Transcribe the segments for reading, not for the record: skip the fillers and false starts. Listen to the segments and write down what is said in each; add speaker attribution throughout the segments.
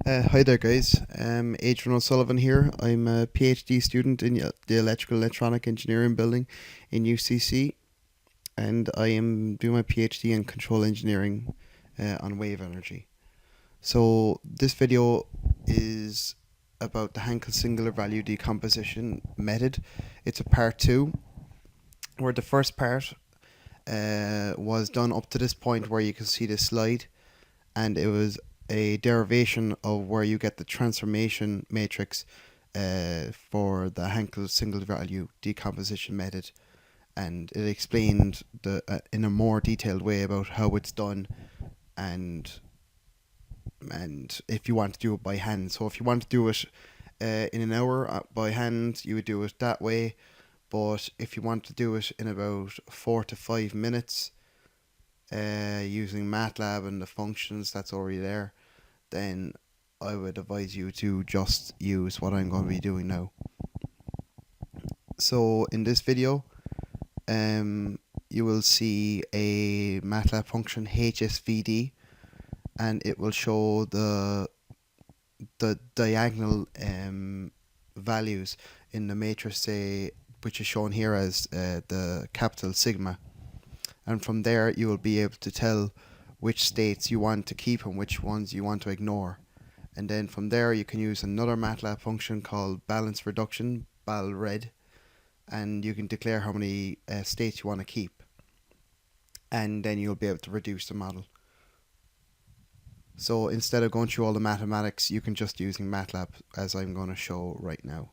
Speaker 1: Hi there, guys. Adrian O'Sullivan here. I'm a PhD student in the Electrical Electronic Engineering building in UCC, and I am doing my PhD in Control Engineering on wave energy. So this video is about the Hankel Singular Value Decomposition method. It's a part 2, where the first part was done up to this point where you can see the slide, and it was a derivation of where you get the transformation matrix for the Hankel single value decomposition method, and it explained in a more detailed way about how it's done, and if you want to do it by hand. So if you want to do it in an hour by hand, you would do it that way. But if you want to do it in about 4 to 5 minutes, using MATLAB and the functions that's already there, then I would advise you to just use what I'm going to be doing now. So in this video, you will see a MATLAB function HSVD, and it will show the diagonal values in the matrix, say, which is shown here as the capital sigma. And from there you will be able to tell which states you want to keep and which ones you want to ignore. And then from there you can use another MATLAB function called balance reduction, balred, and you can declare how many states you want to keep. And then you'll be able to reduce the model. So instead of going through all the mathematics, you can just using MATLAB, as I'm going to show right now.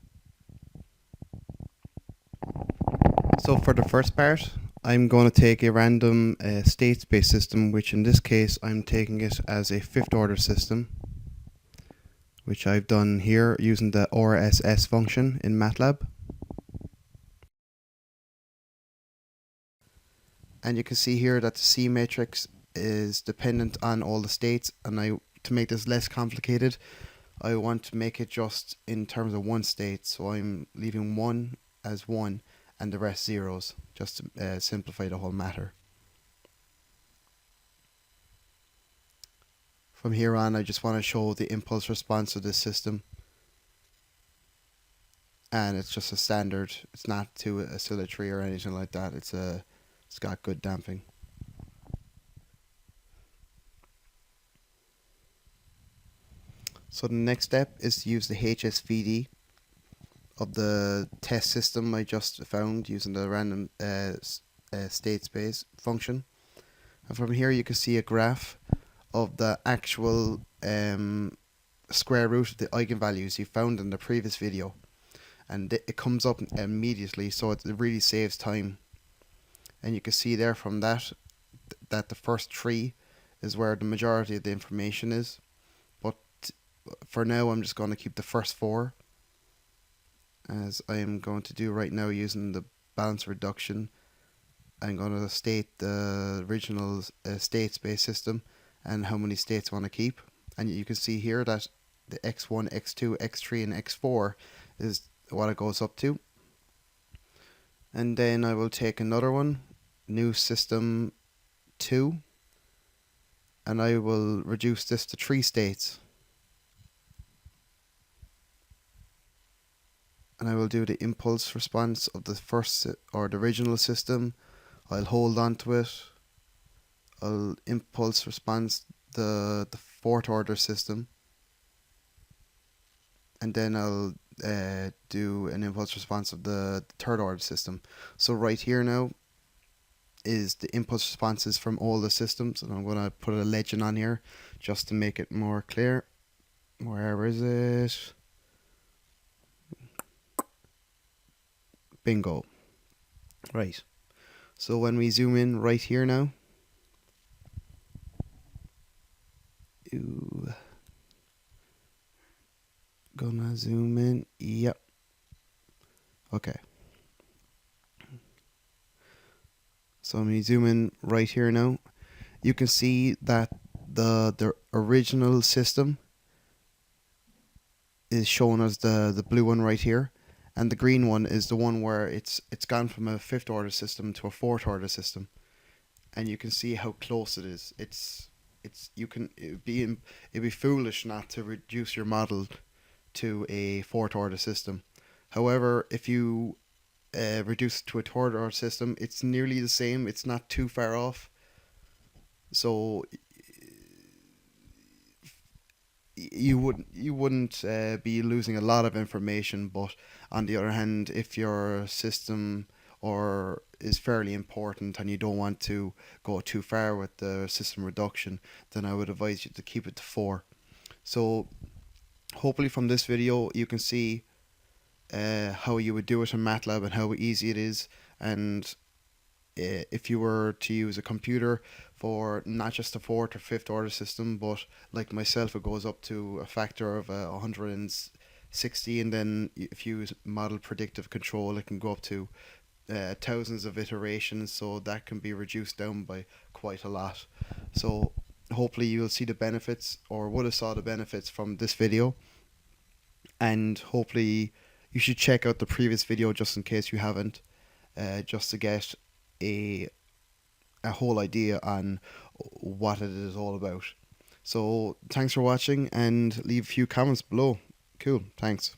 Speaker 1: So for the first part, I'm going to take a random state space system, which in this case I'm taking it as a fifth order system, which I've done here using the RSS function in MATLAB. And you can see here that the C matrix is dependent on all the states, and to make this less complicated, I want to make it just in terms of one state, so I'm leaving 1 as 1 and the rest zeros, just to simplify the whole matter. From here on, I just want to show the impulse response of this system, and it's just a standard. It's not too oscillatory or anything like that. It's got good damping. So the next step is to use the HSVD of the test system I just found using the random state space function. And from here you can see a graph of the actual square root of the eigenvalues you found in the previous video, and it comes up immediately, so it really saves time. And you can see there from that the first 3 is where the majority of the information is, but for now I'm just going to keep the first 4, as I am going to do right now using the balance reduction. I'm going to state the original state space system and how many states I want to keep. And you can see here that the x1, x2, x3 and x4 is what it goes up to. And then I will take another one, new system 2, and I will reduce this to 3 states. And I will do the impulse response of the first or the original system. I'll hold on to it. I'll impulse response the fourth order system, and then I'll do an impulse response of the third order system. So right here now is the impulse responses from all the systems, and I'm going to put a legend on here just to make it more clear. Where is it? Bingo. Right. So when we zoom in right here now, gonna zoom in. Yep. Okay. So when we zoom in right here now, you can see that the original system is shown as the blue one right here, and the green one is the one where it's gone from a fifth order system to a fourth order system, and you can see how close it is. It's it'd be foolish not to reduce your model to a fourth order system. However, if you reduce it to a third order system, it's nearly the same. It's not too far off. So you wouldn't be losing a lot of information. But on the other hand, if your system or is fairly important and you don't want to go too far with the system reduction, then I would advise you to keep it to 4. So hopefully from this video you can see how you would do it in MATLAB and how easy it is. And if you were to use a computer for not just a fourth or fifth order system, but like myself, it goes up to a factor of 160. And then if you use model predictive control, it can go up to thousands of iterations. So that can be reduced down by quite a lot. So hopefully you'll see the benefits, or would have saw the benefits from this video. And hopefully you should check out the previous video just in case you haven't, just to get a whole idea on what it is all about. So thanks for watching, and leave a few comments below. Cool, thanks.